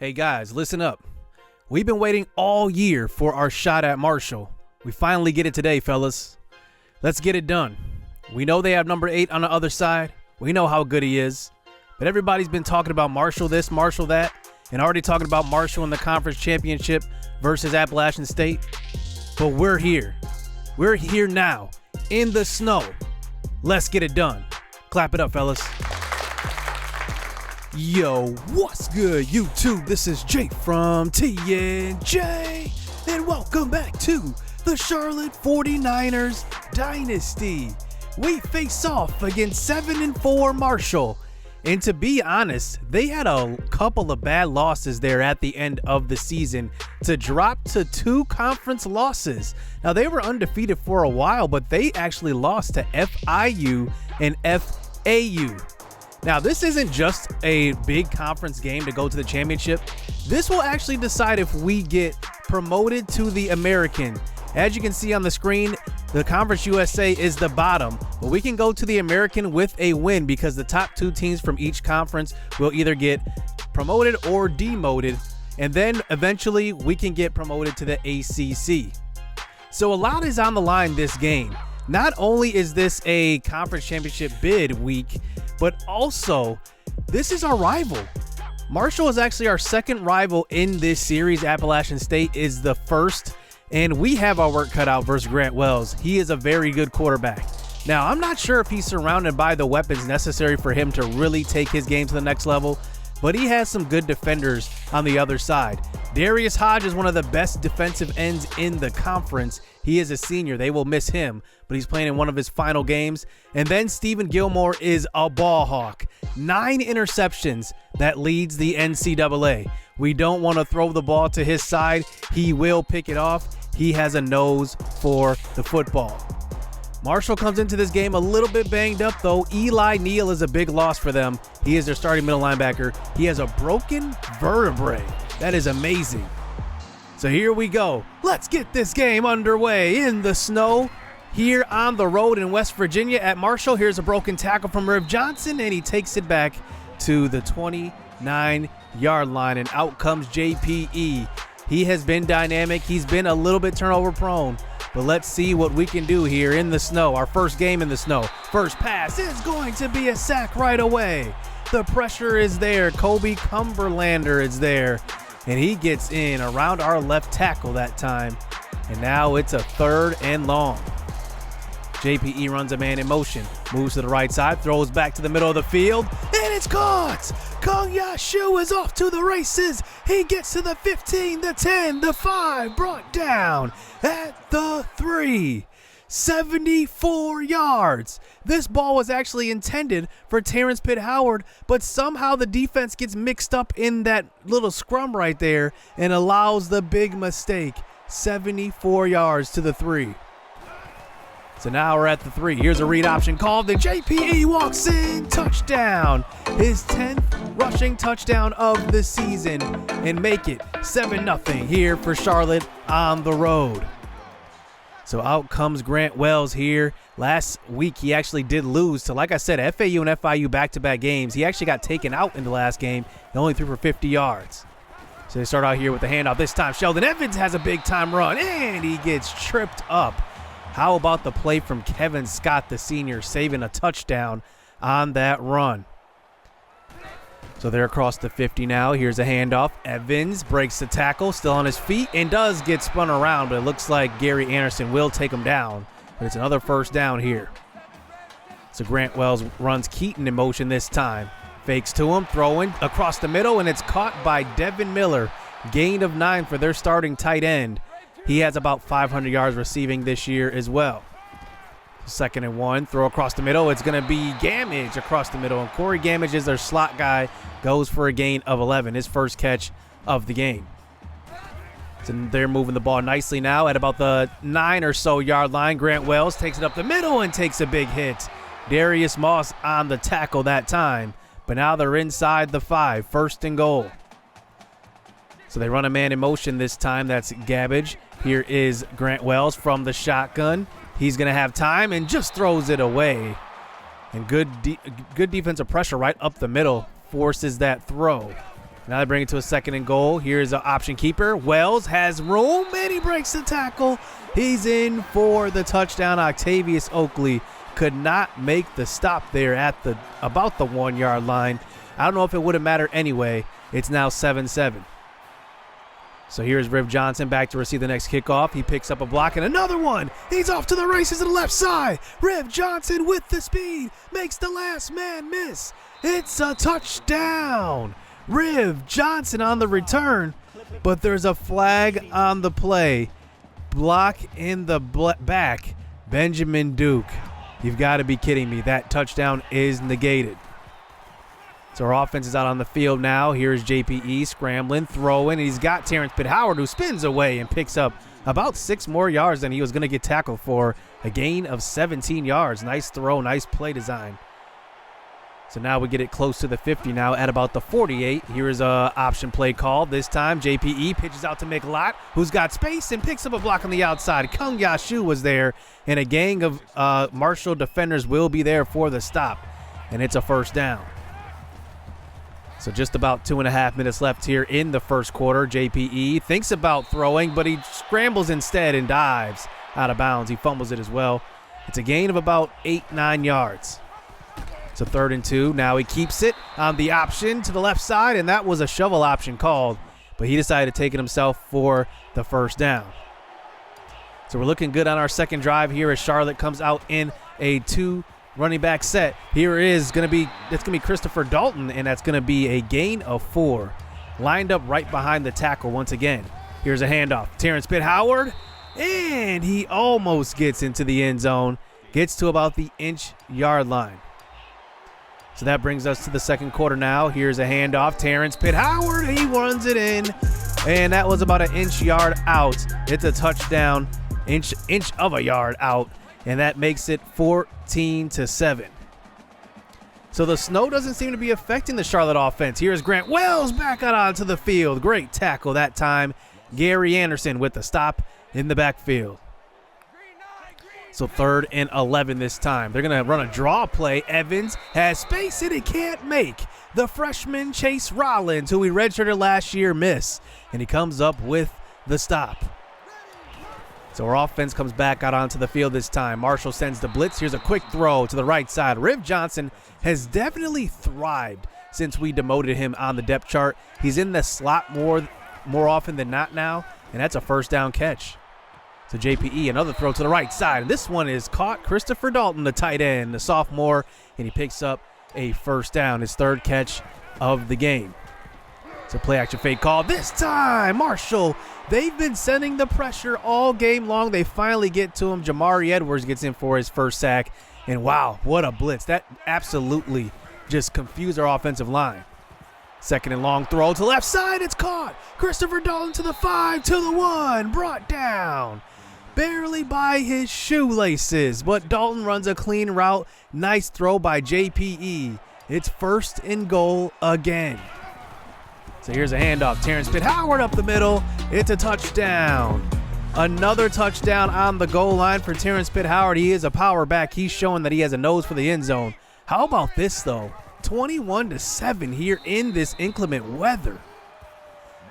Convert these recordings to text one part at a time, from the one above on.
Hey guys, listen up. We've been waiting all year for our shot at Marshall. We finally get it today, fellas. Let's get it done. We know they have number 8 on the other side. We know how good he is. But everybody's been talking about Marshall this, Marshall that, and already talking about Marshall in the conference championship versus Appalachian State. But we're here. We're here now in the snow. Let's get it done. Clap it up, fellas. Yo, what's good, YouTube? This is Jake from TNJ, and welcome back to the Charlotte 49ers Dynasty. We face off against 7-4 Marshall, and to be honest, they had a couple of bad losses there at the end of the season to drop to 2 conference losses. Now, they were undefeated for a while, but they actually lost to FIU and FAU. Now, this isn't just a big conference game to go to the championship. This will actually decide if we get promoted to the American. As you can see on the screen, the Conference USA is the bottom, but we can go to the American with a win because the top 2 teams from each conference will either get promoted or demoted, and then eventually we can get promoted to the ACC. So a lot is on the line this game. Not only is this a conference championship bid week, but also this is our rival. Marshall is actually our second rival in this series. Appalachian State is the first, and we have our work cut out versus Grant Wells. He is a very good quarterback. Now, I'm not sure if he's surrounded by the weapons necessary for him to really take his game to the next level, but he has some good defenders on the other side. Darius Hodge is one of the best defensive ends in the conference. He is a senior. They will miss him, but he's playing in one of his final games. And then Stephen Gilmore is a ball hawk. 9 interceptions. That leads the NCAA. We don't want to throw the ball to his side. He will pick it off. He has a nose for the football. Marshall comes into this game a little bit banged up, though. Eli Neal is a big loss for them. He is their starting middle linebacker. He has a broken vertebrae. That is amazing. So here we go. Let's get this game underway in the snow here on the road in West Virginia at Marshall. Here's a broken tackle from Irv Johnson, and he takes it back to the 29-yard line, and out comes JPE. He has been dynamic. He's been a little bit turnover prone, but let's see what we can do here in the snow. Our first game in the snow. First pass is going to be a sack right away. The pressure is there. Kobe Cumberlander is there, and he gets in around our left tackle that time. And now it's a 3rd and long. JPE runs a man in motion, moves to the right side, throws back to the middle of the field, and it's caught. Kong Yashu is off to the races. He gets to the 15, the 10, the 5, brought down at the 3. 74 yards. This ball was actually intended for Terrence Pitt Howard, but somehow the defense gets mixed up in that little scrum right there and allows the big mistake. 74 yards to the 3. So now we're at the 3. Here's a read option called, and JPE walks in. Touchdown. His 10th rushing touchdown of the season, and make it 7-0 here for Charlotte on the road. So out comes Grant Wells here. Last week he actually did lose to, like I said, FAU and FIU back-to-back games. He actually got taken out in the last game. He only threw for 50 yards. So they start out here with the handoff. This time Sheldon Evans has a big-time run, and he gets tripped up. How about the play from Kevin Scott, the senior, saving a touchdown on that run? So they're across the 50 now. Here's a handoff. Evans breaks the tackle, still on his feet, and does get spun around, but it looks like Gary Anderson will take him down. But it's another first down here. So Grant Wells runs Keaton in motion this time. Fakes to him, throwing across the middle, and it's caught by Devin Miller. Gain of 9 for their starting tight end. He has about 500 yards receiving this year as well. 2nd and 1, throw across the middle. It's going to be Gamage across the middle, and Corey Gamage is their slot guy, goes for a gain of 11, his first catch of the game. So they're moving the ball nicely now at about the 9 or so yard line. Grant Wells takes it up the middle and takes a big hit. Darius Moss on the tackle that time, but now they're inside the 5, 1st and goal. So they run a man in motion this time. That's Gabbage. Here is Grant Wells from the shotgun. He's going to have time and just throws it away. And good defensive pressure right up the middle forces that throw. Now they bring it to a 2nd and goal. Here's an option keeper. Wells has room, and he breaks the tackle. He's in for the touchdown. Octavius Oakley could not make the stop there at about the 1-yard line. I don't know if it would have mattered anyway. It's now 7-7. So here's Riv Johnson back to receive the next kickoff. He picks up a block and another one. He's off to the races to the left side. Riv Johnson with the speed makes the last man miss. It's a touchdown. Riv Johnson on the return, but there's a flag on the play. Block in the back. Benjamin Duke. You've got to be kidding me. That touchdown is negated. So our offense is out on the field now. Here's JPE scrambling, throwing. He's got Terrence Pitt-Howard, who spins away and picks up about 6 more yards than he was going to get tackled for. A gain of 17 yards. Nice throw, nice play design. So now we get it close to the 50 now at about the 48. Here is a option play call. This time JPE pitches out to Mclott, who's got space and picks up a block on the outside. Kung Yashu was there, and a gang of Marshall defenders will be there for the stop. And it's a first down. So just about 2.5 minutes left here in the first quarter. JPE thinks about throwing, but he scrambles instead and dives out of bounds. He fumbles it as well. It's a gain of about 8-9 yards. So 3rd and 2. Now he keeps it on the option to the left side, and that was a shovel option called, but he decided to take it himself for the first down. So we're looking good on our second drive here as Charlotte comes out in a 2 running back set. Here is going to be Christopher Dalton, and that's going to be a gain of 4. Lined up right behind the tackle once again. Here's a handoff. Terrence Pitt-Howard, and he almost gets into the end zone. Gets to about the inch-yard line. So that brings us to the second quarter now. Here's a handoff. Terrence Pitt-Howard, he runs it in, and that was about an inch-yard out. It's a touchdown, inch of a yard out. And that makes it 14-7. So the snow doesn't seem to be affecting the Charlotte offense. Here's Grant Wells back out onto the field. Great tackle that time. Gary Anderson with the stop in the backfield. So 3rd and 11 this time. They're going to run a draw play. Evans has space and he can't make the freshman Chase Rollins, who he redshirted last year, miss. And he comes up with the stop. So our offense comes back out onto the field this time. Marshall sends the blitz. Here's a quick throw to the right side. Riv Johnson has definitely thrived since we demoted him on the depth chart. He's in the slot more often than not now, and that's a first down catch. So JPE, another throw to the right side. And this one is caught. Christopher Dalton, the tight end, the sophomore, and he picks up a first down, his 3rd catch of the game. So play action fake call. This time, Marshall. They've been sending the pressure all game long. They finally get to him. Jamari Edwards gets in for his first sack. And wow, what a blitz. That absolutely just confused our offensive line. 2nd and long throw to left side. It's caught. Christopher Dalton to the 5, to the 1. Brought down. Barely by his shoelaces. But Dalton runs a clean route. Nice throw by JPE. It's 1st and goal again. So here's a handoff. Terrence Pitt-Howard up the middle. It's a touchdown. Another touchdown on the goal line for Terrence Pitt-Howard. He is a power back. He's showing that he has a nose for the end zone. How about this, though? 21-7 here in this inclement weather.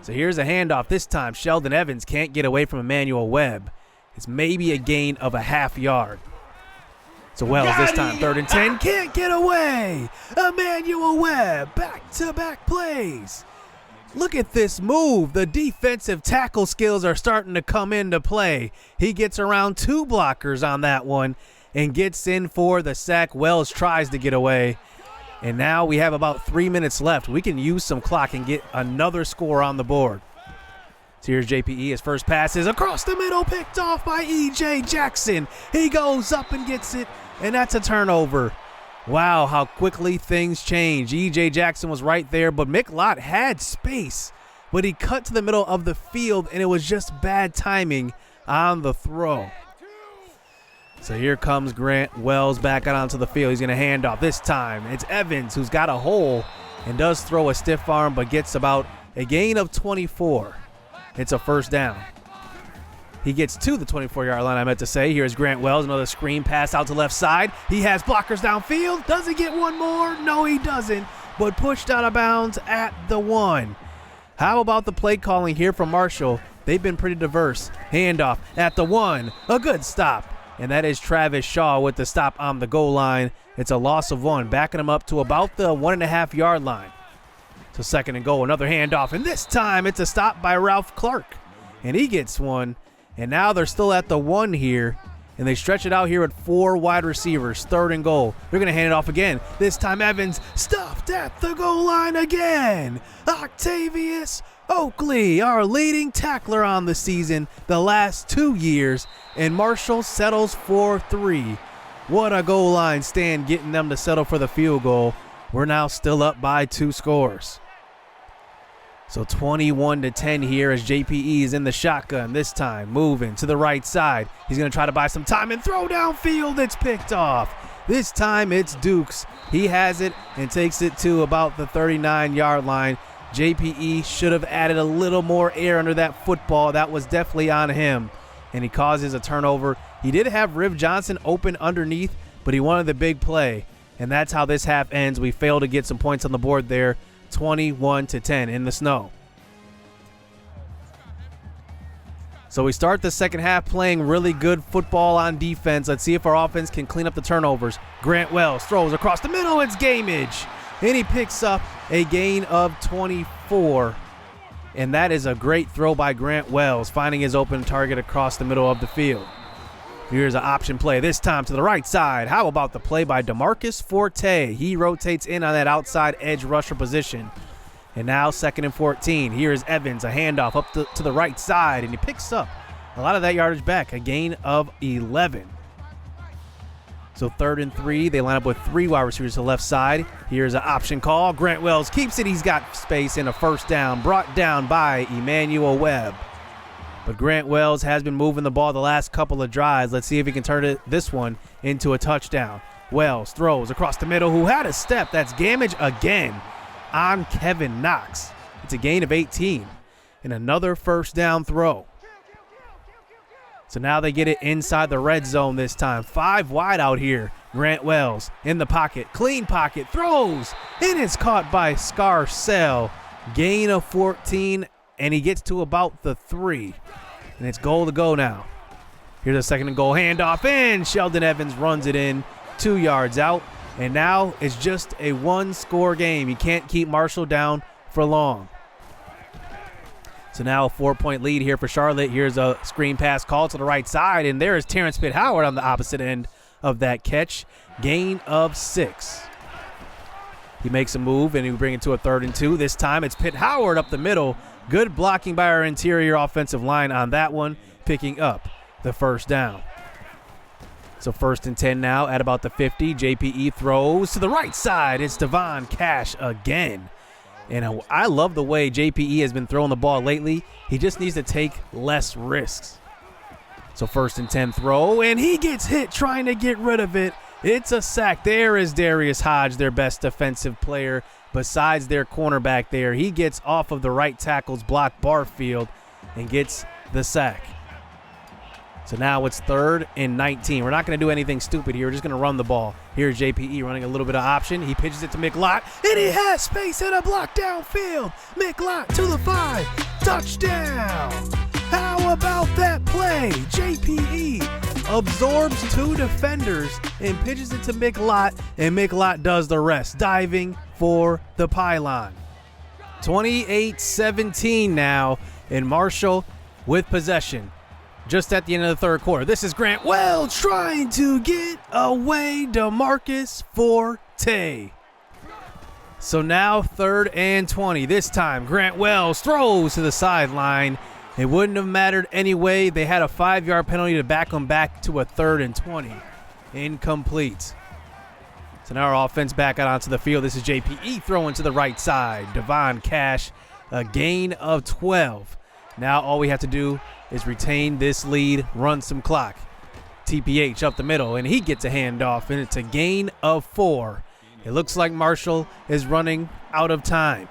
So here's a handoff. This time, Sheldon Evans can't get away from Emmanuel Webb. It's maybe a gain of a half yard. So Wells this time, 3rd and 10. Can't get away. Emmanuel Webb, back-to-back plays. Look at this move. The defensive tackle skills are starting to come into play. He gets around 2 blockers on that one and gets in for the sack. Wells tries to get away. And now we have about 3 minutes left. We can use some clock and get another score on the board. So here's JPE. His first pass is across the middle, picked off by E.J. Jackson. He goes up and gets it, and that's a turnover. Wow, how quickly things change. E.J. Jackson was right there, but Mclott had space. But he cut to the middle of the field, and it was just bad timing on the throw. So here comes Grant Wells back out onto the field. He's going to hand off. This time, it's Evans who's got a hole and does throw a stiff arm, but gets about a gain of 24. It's a first down. He gets to the 24-yard line, I meant to say. Here's Grant Wells, another screen pass out to left side. He has blockers downfield. Does he get one more? No, he doesn't. but pushed out of bounds at the 1. How about the play calling here from Marshall? They've been pretty diverse. Handoff at the 1. A good stop. And that is Travis Shaw with the stop on the goal line. It's a loss of 1, backing him up to about the 1.5-yard line. So 2nd and goal, another handoff, and this time it's a stop by Ralph Clark. And he gets one, and now they're still at the 1 here, and they stretch it out here with 4 wide receivers, 3rd and goal. They're going to hand it off again. This time Evans stopped at the goal line again. Octavius Oakley, our leading tackler on the season the last 2 years, and Marshall settles for 3. What a goal line stand, getting them to settle for the field goal. We're now still up by 2 scores. So 21-10 here as JPE is in the shotgun this time, moving to the right side. He's going to try to buy some time and throw downfield. It's picked off. This time it's Dukes. He has it and takes it to about the 39-yard line. JPE should have added a little more air under that football. That was definitely on him, and he causes a turnover. He did have Riv Johnson open underneath, but he wanted the big play, and that's how this half ends. We failed to get some points on the board there. 21-10 in the snow. So we start the second half playing really good football on defense. Let's see if our offense can clean up the turnovers. Grant Wells throws across the middle. It's Gamage, and he picks up a gain of 24. And that is a great throw by Grant Wells, finding his open target across the middle of the field. Here's an option play, this time to the right side. How about the play by DeMarcus Forte? He rotates in on that outside edge rusher position. And now 2nd and 14. Here's Evans, a handoff up to the right side, and he picks up a lot of that yardage back, a gain of 11. So 3rd and 3, they line up with 3 wide receivers to the left side. Here's an option call. Grant Wells keeps it. He's got space and a first down, brought down by Emmanuel Webb. But Grant Wells has been moving the ball the last couple of drives. Let's see if he can turn this one into a touchdown. Wells throws across the middle. Who had a step? That's Gamage again on Kevin Knox. It's a gain of 18 and another first down throw. So now they get it inside the red zone this time. 5 wide out here. Grant Wells in the pocket. Clean pocket. Throws. And it's caught by Scarcell. Gain of 14. And he gets to about the 3. And it's goal to go now. Here's a 2nd and goal handoff. And Sheldon Evans runs it in 2 yards out. And now it's just a 1-score game. You can't keep Marshall down for long. So now a 4-point lead here for Charlotte. Here's a screen pass call to the right side. And there is Terrence Pitt Howard on the opposite end of that catch. Gain of 6. He makes a move and he bring it to a 3rd and 2. This time it's Pitt Howard up the middle. Good blocking by our interior offensive line on that one, picking up the first down. So 1st and 10 now at about the 50. JPE throws to the right side. It's Devon Cash again. And I love the way JPE has been throwing the ball lately. He just needs to take less risks. So 1st and 10 throw, and he gets hit trying to get rid of it. It's a sack. There is Darius Hodge, their best defensive player besides their cornerback there. He gets off of the right tackle's block, Barfield, and gets the sack. So now it's 3rd and 19. We're not going to do anything stupid here. We're just going to run the ball. Here's JPE running a little bit of option. He pitches it to McLott, and he has space and a block downfield. McLott to the 5. Touchdown. How about that play? JPE absorbs 2 defenders and pitches it to McLott, and McLott does the rest, diving for the pylon. 28-17 now, and Marshall with possession. Just at the end of the 3rd quarter. This is Grant Wells trying to get away DeMarcus Forte. So now 3rd and 20. This time Grant Wells throws to the sideline. It wouldn't have mattered anyway. They had a 5-yard penalty to back them back to a 3rd and 20. Incomplete. So now our offense back out onto the field. This is JPE throwing to the right side. Devon Cash, a gain of 12. Now all we have to do is retain this lead, run some clock. TPH up the middle, and he gets a handoff, and it's a gain of 4. It looks like Marshall is running out of time.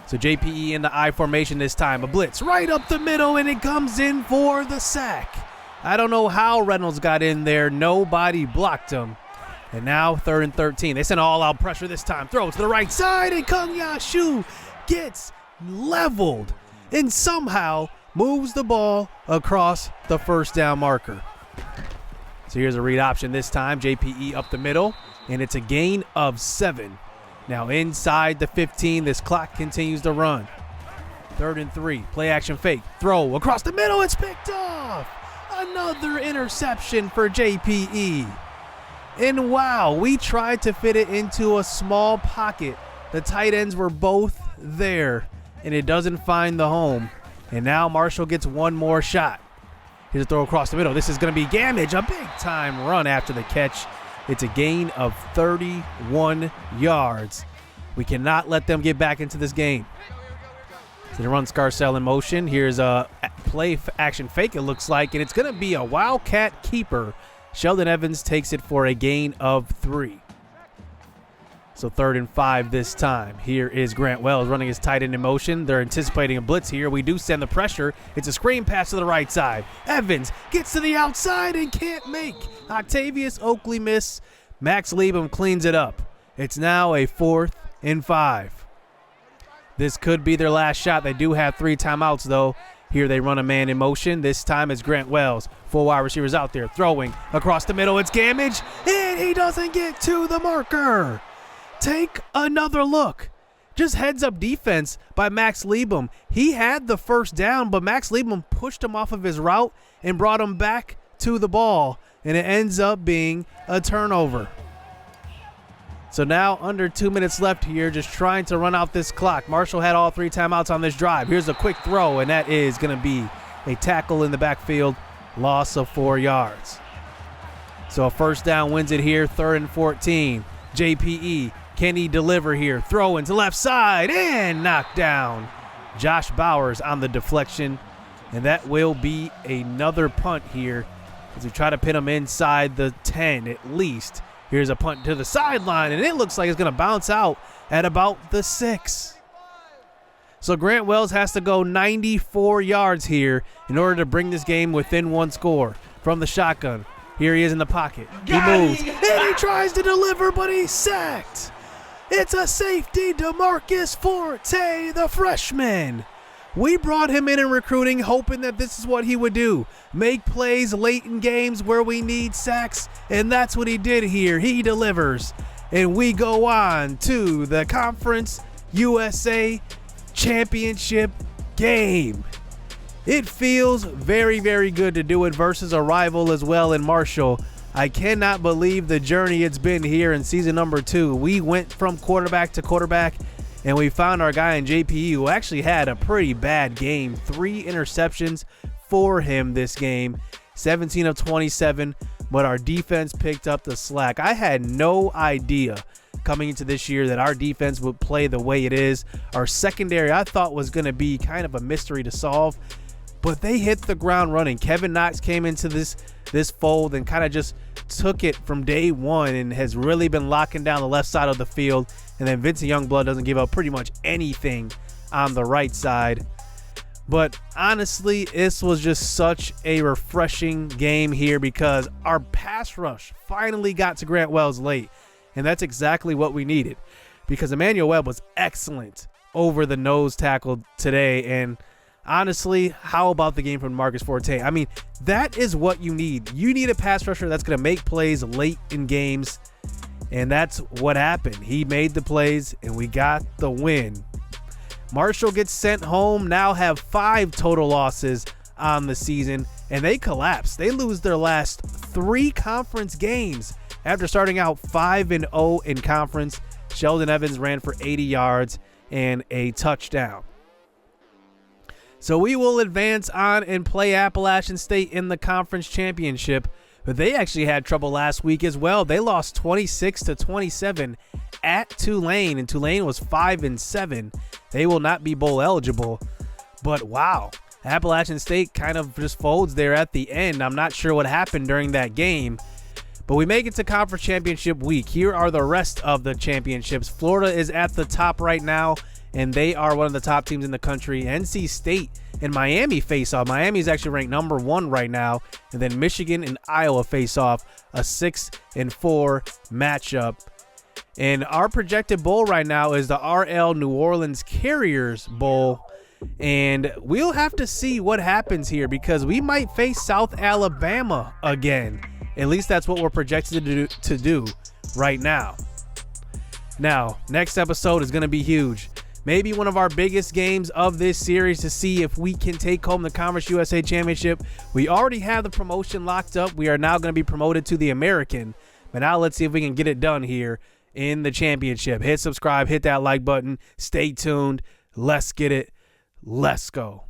So JPE in the I formation this time. A blitz right up the middle, and it comes in for the sack. I don't know how Reynolds got in there. Nobody blocked him. And now 3rd and 13. They send all-out pressure this time. Throw to the right side, and Ncaa gets leveled and somehow moves the ball across the first down marker. So here's a read option this time. JPE up the middle, and it's a gain of 7. Now inside the 15, this clock continues to run. 3rd and 3, play action fake. Throw across the middle, it's picked off. Another interception for JPE. And wow, we tried to fit it into a small pocket. The tight ends were both there, and it doesn't find the home. And now Marshall gets one more shot. Here's a throw across the middle. This is going to be Gamage, a big-time run after the catch. It's a gain of 31 yards. We cannot let them get back into this game. So they run Scarcell in motion. Here's a play action fake, it looks like, and it's going to be a Wildcat keeper. Sheldon Evans takes it for a gain of 3. So 3rd and 5 this time. Here is Grant Wells running his tight end in motion. They're anticipating a blitz here. We do send the pressure. It's a screen pass to the right side. Evans gets to the outside and can't make. Octavius Oakley miss. Max Liebem cleans it up. It's now a 4th and 5. This could be their last shot. They do have 3 timeouts, though. Here they run a man in motion. This time it's Grant Wells. 4 wide receivers out there throwing across the middle. It's Gamage, and he doesn't get to the marker. Take another look. Just heads-up defense by Max Liebem. He had the first down, but Max Liebem pushed him off of his route and brought him back to the ball, and it ends up being a turnover. So now under 2 minutes left here, just trying to run out this clock. Marshall had all 3 timeouts on this drive. Here's a quick throw, and that is going to be a tackle in the backfield, loss of 4 yards. So a first down wins it here, 3rd and 14. JPE, can he deliver here? Throw into left side and knocked down. Josh Bowers on the deflection, and that will be another punt here as we try to pin him inside the 10 at least. Here's a punt to the sideline, and it looks like it's going to bounce out at about the 6. So Grant Wells has to go 94 yards here in order to bring this game within 1 score from the shotgun. Here he is in the pocket. He moves, and he tries to deliver, but he's sacked. It's a safety, DeMarcus Forte, the freshman. We brought him in recruiting, hoping that this is what he would do. Make plays late in games where we need sacks, and that's what he did here. He delivers, and we go on to the Conference USA Championship game. It feels very, very good to do it versus a rival as well in Marshall. I cannot believe the journey it's been here in season number 2. We went from quarterback to quarterback, and we found our guy in JPE who actually had a pretty bad game. 3 interceptions for him this game, 17 of 27, but our defense picked up the slack. I had no idea coming into this year that our defense would play the way it is. Our secondary I thought was going to be kind of a mystery to solve, but they hit the ground running. Kevin Knox came into this fold and kind of just took it from day one and has really been locking down the left side of the field. And then Vincent Youngblood doesn't give up pretty much anything on the right side. But honestly, this was just such a refreshing game here because our pass rush finally got to Grant Wells late. And that's exactly what we needed because Emmanuel Webb was excellent over the nose tackle today. And honestly, how about the game from Marcus Forte? I mean, that is what you need. You need a pass rusher that's going to make plays late in games. And that's what happened. He made the plays, and we got the win. Marshall gets sent home, now have 5 total losses on the season, and they collapse. They lose their last 3 conference games after starting out 5-0 in conference. Sheldon Evans ran for 80 yards and a touchdown. So we will advance on and play Appalachian State in the conference championship. But they actually had trouble last week as well. They lost 26-27 at Tulane, and Tulane was 5-7. They will not be bowl eligible. But wow, Appalachian State kind of just folds there at the end. I'm not sure what happened during that game. But we make it to conference championship week. Here are the rest of the championships. Florida is at the top right now, and they are one of the top teams in the country. NC State and Miami face off. Miami is actually ranked number 1 right now. And then Michigan and Iowa face off, a 6-4 matchup. And our projected bowl right now is the RL New Orleans Carriers Bowl. And we'll have to see what happens here because we might face South Alabama again. At least that's what we're projected to do right now. Now, next episode is going to be huge. Maybe one of our biggest games of this series to see if we can take home the Conference USA Championship. We already have the promotion locked up. We are now going to be promoted to the American. But now let's see if we can get it done here in the championship. Hit subscribe, hit that like button. Stay tuned. Let's get it. Let's go.